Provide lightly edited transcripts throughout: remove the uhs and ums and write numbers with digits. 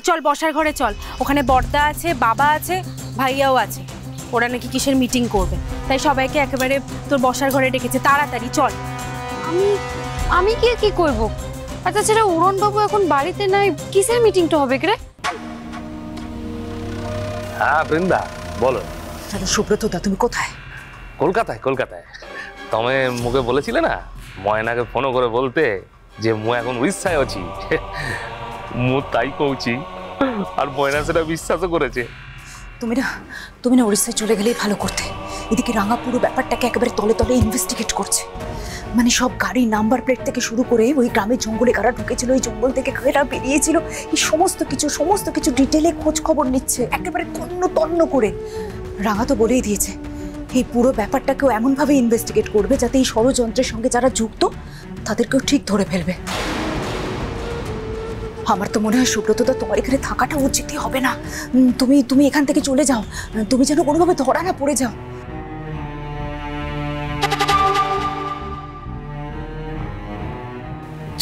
চল বসার ঘরে চল, ওখানে বড়দা আছে, বাবা আছে, ভাইয়াও আছে। ওরা নাকি কিসের মিটিং করবে, তাই সবাইকে একেবারে তোর বসার ঘরে ডেকেছে। তাড়াতাড়ি চল। আমি কি করব? আচ্ছা সেটা উড়ন বাবু এখন বাড়িতে নাই, কিসের মিটিংটা হবে রে? হ্যাঁ বৃন্দা বলো। তাহলে সুব্রত দা তুমি কোথায়? কলকাতায়। কলকাতায় তুমি মুখে বলেছিলে না ময়নাকে ফোন করে বলতে যে মু এখন উড়িষ্যায় আছি। মু তাই কৌছি, আর ময়না সেটা বিশ্বাসও করেছে। তুমি না উড়িষ্যায় চলে গেলেই ভালো করতে। এদিকে রাঙা পুরো ব্যাপারটাকে একেবারে তলে তলে ইনভেস্টিগেট করছে। মানে সব গাড়ি নাম্বার প্লেট থেকে শুরু করে ওই গ্রামের জঙ্গলে কারা ঢুকেছিল, ওই জঙ্গল থেকে কারা বেরিয়েছিল, এই সমস্ত কিছু ডিটেলে খোঁজ খবর নিচ্ছে একেবারে তন্ন করে। রাঙা তো বলেই দিয়েছে এই পুরো ব্যাপারটাকেও এমনভাবে ইনভেস্টিগেট করবে যাতে এই ষড়যন্ত্রের সঙ্গে যারা যুক্ত তাদেরকেও ঠিক ধরে ফেলবে। আমার তো মনে হয় সুব্রতদা তোমার এখানে থাকাটা উচিতই হবে না। তুমি এখান থেকে চলে যাও, তুমি যেন কোনোভাবে ধরা না পড়ে যাও।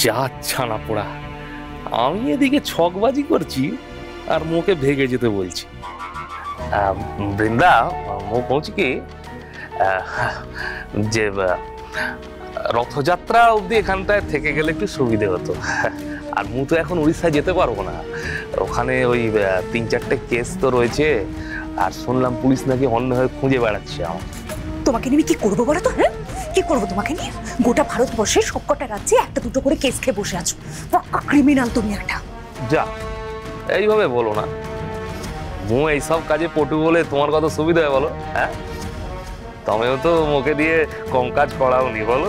যাচ্ছা না পোড়া, আমি এদিকে ছকবাজি করছি আর মুখে ভেগে যেতে বলছি। বৃন্দা মুখ বলছি কি যে রথযাত্রা অবধি এখানটায় থেকে গেলে একটু সুবিধে হতো। আর মু তো এখন উড়িষ্যায় যেতে পারবো না, ওখানে ওই 3-4টে কেস তো রয়েছে, আর শুনলাম পুলিশ নাকি অন্য হয়ে খুঁজে বেড়াচ্ছে আমার। তোমাকে নিয়ে কি করবো বলো তো? হ্যাঁ কি করবো তোমাকে নিয়ে? গোটা ভারতবর্ষে সবকটা রাজ্যে একটা দুটো করে কেস খেয়ে বসে আছো, পাক্কা ক্রিমিনাল তুমি একটা। যা এইভাবে বলো না, মু এইসব কাজে পটু বলে তোমার কত সুবিধা হয় বলো? হ্যাঁ তুমিও তো মুখে দিয়ে কম কাজ করাওনি বলো।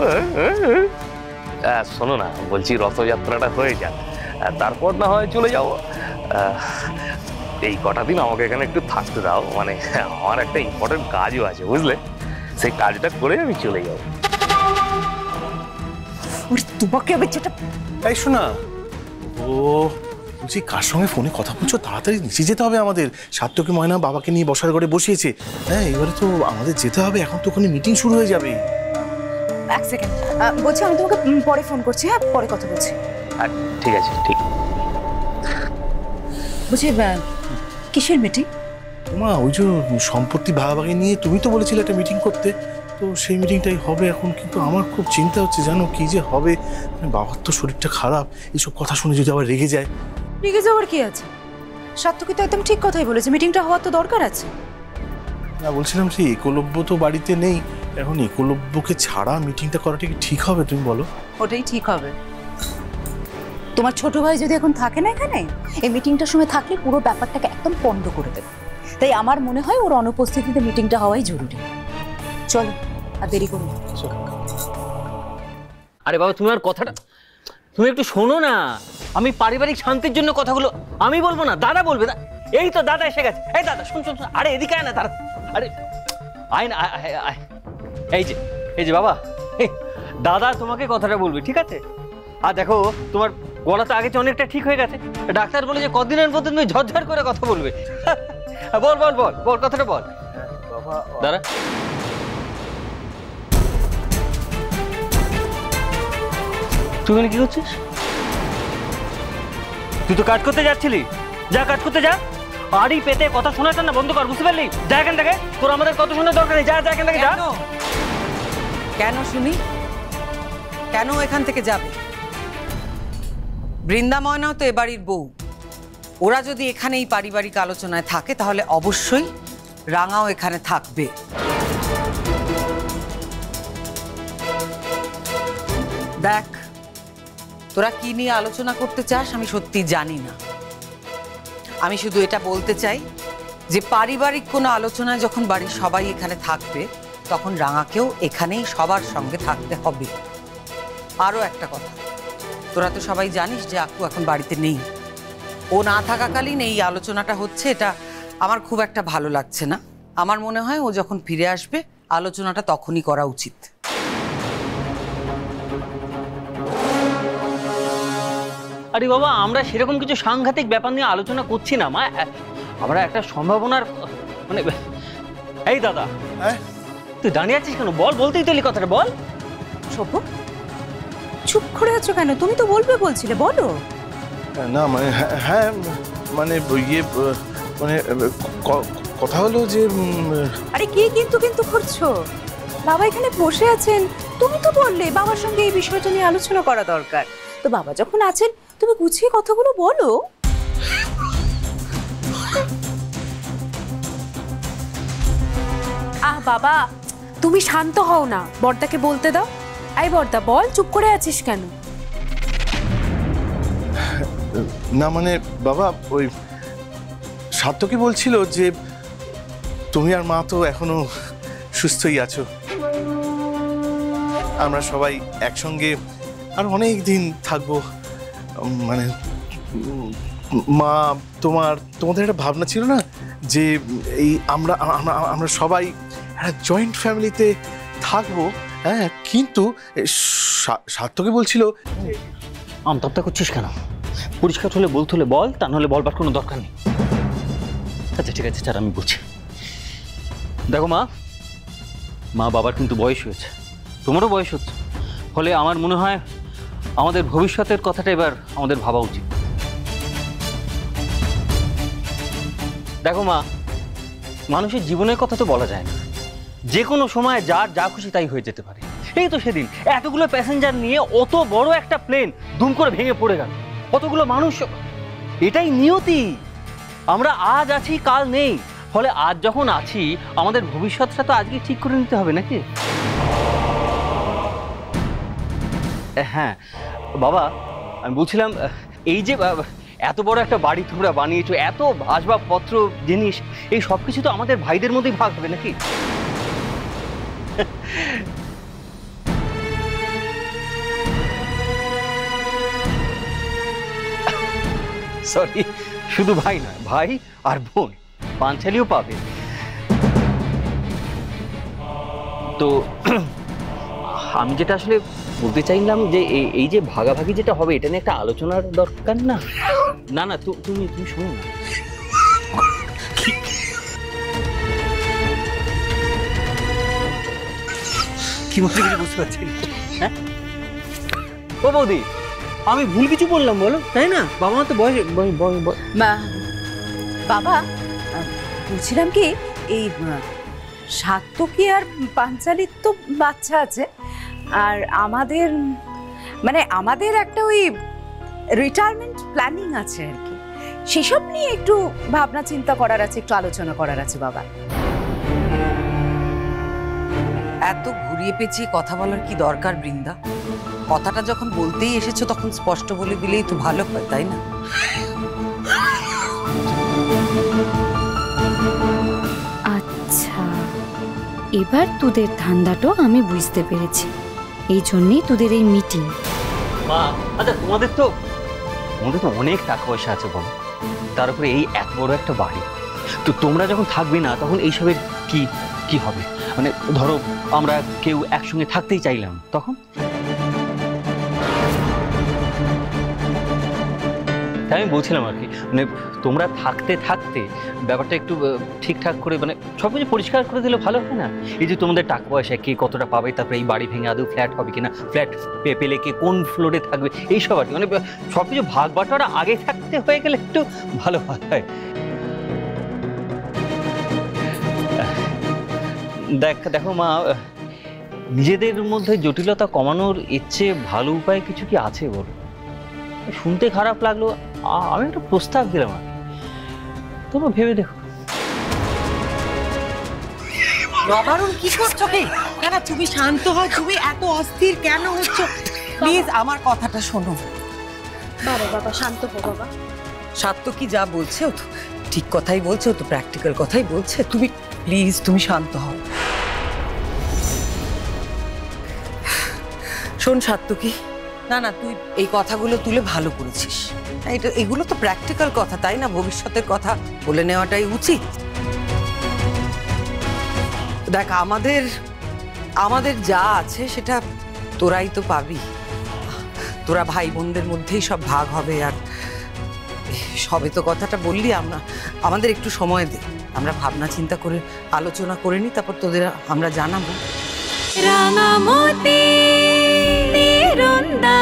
শোনো না, বলছি রথযাত্রাটা হয়ে যাক, তারপর না হয় চলে যাবো। এই কটা দিন আমাকে এখানে একটু থাকতে দাও, মানে আমার একটা ইম্পর্টেন্ট কাজও আছে বুঝলে, সেই কাজটা করে আমি চলে যাবো। তোমাকে আমি যেটা তাই শোনা, ও বলছি কার সঙ্গে ফোনে কথা বলছো? তাড়াতাড়ি নিচে যেতে হবে আমাদের। সার্থকী ময়না বাবাকে নিয়ে বসার ঘরে বসিয়েছে। হ্যাঁ এবারে তো আমাদের যেতে হবে, এখন তো ওখানে মিটিং শুরু হয়ে যাবে। এক সেকেন্ড বলছি, আমি তোমাকে পরে ফোন করছি। হ্যাঁ পরে কথা বলছি। ঠিক আছে ঠিক। বলছি কিসের মিটিং? মা ওই যে সম্পত্তি ভাগাভাগি নিয়ে তুমি তো বলেছিলে একটা মিটিং করতে, তো সেই মিটিংটাই হবে এখন। কিন্তু আমার খুব চিন্তা হচ্ছে জানো কি যে হবে। বাবার তো শরীরটা খারাপ, এইসব কথা শুনে যদি আবার রেগে যায়। রেগে যাওয়ার কি আছে? সার্থকী তো একদম ঠিক কথাই বলেছে, মিটিংটা হওয়ার তো দরকার আছে। না বলছিলাম সেই একলব্য তো বাড়িতে নেই, এখন একলব্যকে ছাড়া মিটিংটা করাটা কি ঠিক হবে তুমি বলো? ওটাই ঠিক হবে। তোমার ছোট ভাই যদি এখন থাকে না এখানে, এই মিটিংটার সময় থাকলে পুরো ব্যাপারটাকে একদম পন্ড করে দেবে। তাই আমার মনে হয় ওর অনুপস্থিতিতে মিটিংটা হওয়াই জরুরি। চলো আর দেরি করো না। আরে বাবা তুমি আর কথাটা তুমি একটু শোনো না, আমি পারিবারিক শান্তির জন্য কথাগুলো আমি বলবো না, দাদা বলবে। এই তো দাদা এসে গেছে। এই দাদা শুন শুন, আরে এদিকে আয় না দাদা। আরে আয় না, আয়। এই যে বাবা, দাদা তোমাকে কথাটা বলবে ঠিক আছে? আর দেখো তোমার গলা তো আগে চেয়ে অনেকটা ঠিক হয়ে গেছে, ডাক্তার বলে যে কদিনের মধ্যে তুমি ঝরঝর করে কথা বলবে। বল বল বল বল কথাটা বল দাদা। তুই কি করছিস? তুই তো কাজ করতে যাচ্ছিলি, যা কাজ করতে যা। আড়ি পেতে কথা শোনাটা না বন্ধ কর, বুঝতে পারলি? যা এখান থেকে, তোর আমাদের কথা শোনার দরকার নেই। যা এখান থেকে যা। কেন শুনি? কেন এখান থেকে যাবে? বৃন্দা ময়নাও তো এবাড়ির বউ, ওরা যদি এখানে এই পারিবারিক আলোচনায় থাকে তাহলে অবশ্যই রাঙাও এখানে থাকবে। দেখ তোরা কি নিয়ে আলোচনা করতে চাস আমি সত্যি জানি না। আমি শুধু এটা বলতে চাই যে পারিবারিক কোনো আলোচনায় যখন বাড়ির সবাই এখানে থাকবে তখন রাঙাকেও এখানেই সবার সঙ্গে থাকতে হবে। আরও একটা কথা, তোরা তো সবাই জানিস যে আকু এখন বাড়িতে নেই। ও না থাকাকালীন এই আলোচনাটা হচ্ছে, এটা আমার খুব একটা ভালো লাগছে না। আমার মনে হয় ও যখন ফিরে আসবে আলোচনাটা তখনই করা উচিত। আরে বাবা আমরা সেরকম কিছু সাংঘাতিক ব্যাপার নিয়ে আলোচনা করছি না মা, আমরা একটা সম্ভাবনার মানে। এই দাদা তুই দাঁড়িয়ে আছিস কেন? বল, বলতেই তো এই কথাটা বল। সভ্য চুপ করে আছো কেন? তুমি তো বলবে বলছিলে, বলো। না মানে হ্যাঁ মানে ইয়ে মানে কথা হলো যে আরে কি কিন্তু কিন্তু করছো? বাবা এখানে বসে আছেন, তুমি তো বললে বাবার সঙ্গে এই বিষয়টা নিয়ে আলোচনা করা দরকার। তো বাবা যখন আছেন তুমি গুছিয়ে কথাগুলো বলো। বাবা তুমি শান্ত হও না, বড়দাকে বলতে দাও। এই বড়দা বল, চুপ করে আছিস কেন? না মানে বাবা ওই সার্থকই বলছিল যে তুমি আর মা তো এখনো সুস্থই আছো, আমরা সবাই একসঙ্গে আর অনেক দিন থাকবো। মানে মা তোমাদের একটা ভাবনা ছিল না যে এই আমরা আমরা সবাই একটা জয়েন্ট ফ্যামিলিতে থাকবো। হ্যাঁ, কিন্তু সার্থকই বলছিল। আমতপ্তা করছিস কেন? পরিষ্কার হলে বলতে হলে বল, তা নাহলে বলবার কোনো দরকার নেই। আচ্ছা ঠিক আছে স্যার, আমি বলছি। দেখো মা বাবার কিন্তু বয়স হয়েছে, তোমারও বয়স হচ্ছে, ফলে আমার মনে হয় আমাদের ভবিষ্যতের কথাটা এবার আমাদের ভাবা উচিত। দেখো মানুষের জীবনের কথা তো বলা যায় না, যে কোনো সময় যার যা খুশি তাই হয়ে যেতে পারে। এই তো সেদিন এতগুলো প্যাসেঞ্জার নিয়ে অত বড় একটা প্লেন দুম করে ভেঙে পড়ে গেল, কতগুলো মানুষ। এটাই নিয়তি। আমরা আজ আছি, কাল নেই, ফলে আজ যখন আছি আমাদের ভবিষ্যৎটা তো আজকে ঠিক করে নিতে হবে নাকি? হ্যাঁ বাবা, আমি বলছিলাম এই যে এত বড় একটা বাড়ি তোমরা বানিয়েছো, এত আসবাবপত্র জিনিস, এই সব কিছু তো আমাদের ভাইদের মধ্যেই ভাগ হবে নাকি? সরি, শুধু ভাই নয়, ভাই আর বোন, পাঞ্চালিও পাবে। তো আমি যেটা আসলে বলতে চাইলাম যে এই যে ভাগাভাগি যেটা হবে, এটা নিয়ে একটা আলোচনার দরকার না? না না, তুমি শোনো না। কি বলতে কিছু বুঝতে পারছি না। হ্যাঁ ও বৌদি, আমি ভুল কিছু বললাম বলো, তাই না? বাবা মা তো বয়স। বাবা বলছিলাম কি, এই সার্থকী আর পাঞ্চালির তো বাচ্চা আছে, আর আমাদের একটা ওই রিটায়ারমেন্ট প্ল্যানিং আছে আর কি, সেসব নিয়ে একটু ভাবনা চিন্তা করার আছে, একটু আলোচনা করার আছে বাবা। এত ঘুরিয়ে পেঁচিয়ে কথা বলার কি দরকার বৃন্দা? কথাটা যখন বলতেই এসেছো তখন স্পষ্ট বলে দিলেই তো ভালো হয়, তাই না? আচ্ছা, এবার তোদের ধান্দাটা আমি বুঝতে পেরেছি, এই জন্যই তোদের এই মিটিং। মা আচ্ছা, তোমাদের তো অনেক টাকা পয়সা আছে বলো, তার উপরে এই এত বড় একটা বাড়ি, তো তোমরা যখন থাকবে না তখন এইসবের কি হবে? মানে ধরো আমরা কেউ একসঙ্গে থাকতেই চাইলাম, তখন আমি বলছিলাম আর কি, মানে তোমরা থাকতে থাকতে ব্যাপারটা একটু ঠিকঠাক করে মানে সবকিছু পরিষ্কার করে দিলে ভালো হয় না? এই যে তোমাদের টাকা পয়সা কে কতটা পাবে, তারপরে এই বাড়ি ভেঙে আদৌ ফ্ল্যাট হবে কিনা, ফ্ল্যাট পেলে কে কোন ফ্লোরে থাকবে, এইসব আর কি, মানে সবকিছু ভাগ বাটোয়ারা আগে থাকতে হয়ে গেলে একটু ভালো হয়। দেখো মা, নিজেদের মধ্যে জটিলতা কমানোর ইচ্ছে ভালো উপায় কিছু কি আছে বলো? শুনতে খারাপ লাগলো, আমি একটা প্রস্তাব দিলাম, আর তোমরা ভেবে দেখো। নবারুণ কি করছো কি? কেন তুমি শান্ত হও, তুমি এত অস্থির কেন হচ্ছ? প্লিজ আমার কথাটা শোনো। বাবা শান্ত হো বাবা। সার্থকী যা বলছে ও তো ঠিক কথাই বলছে, ও তো প্র্যাকটিক্যাল কথাই বলছে। তুমি শান্ত হও। শোন সার্থকী, না তুই এই কথাগুলো তুলে ভালো করেছিস। এগুলো তো প্র্যাকটিক্যাল কথা, তাই না? ভবিষ্যতের কথা বলে নেওয়াটাই উচিত। দেখ, আমাদের যা আছে সেটা তোরাই তো পাবি, তোরা ভাই বোনদের মধ্যেই সব ভাগ হবে। আর সবে তো কথাটা বললি, আমাদের একটু সময় দে, আমরা ভাবনা চিন্তা করে আলোচনা করে নিই, তারপর তোদের আমরা জানাবো। রাঙামতি নিরুন্দা।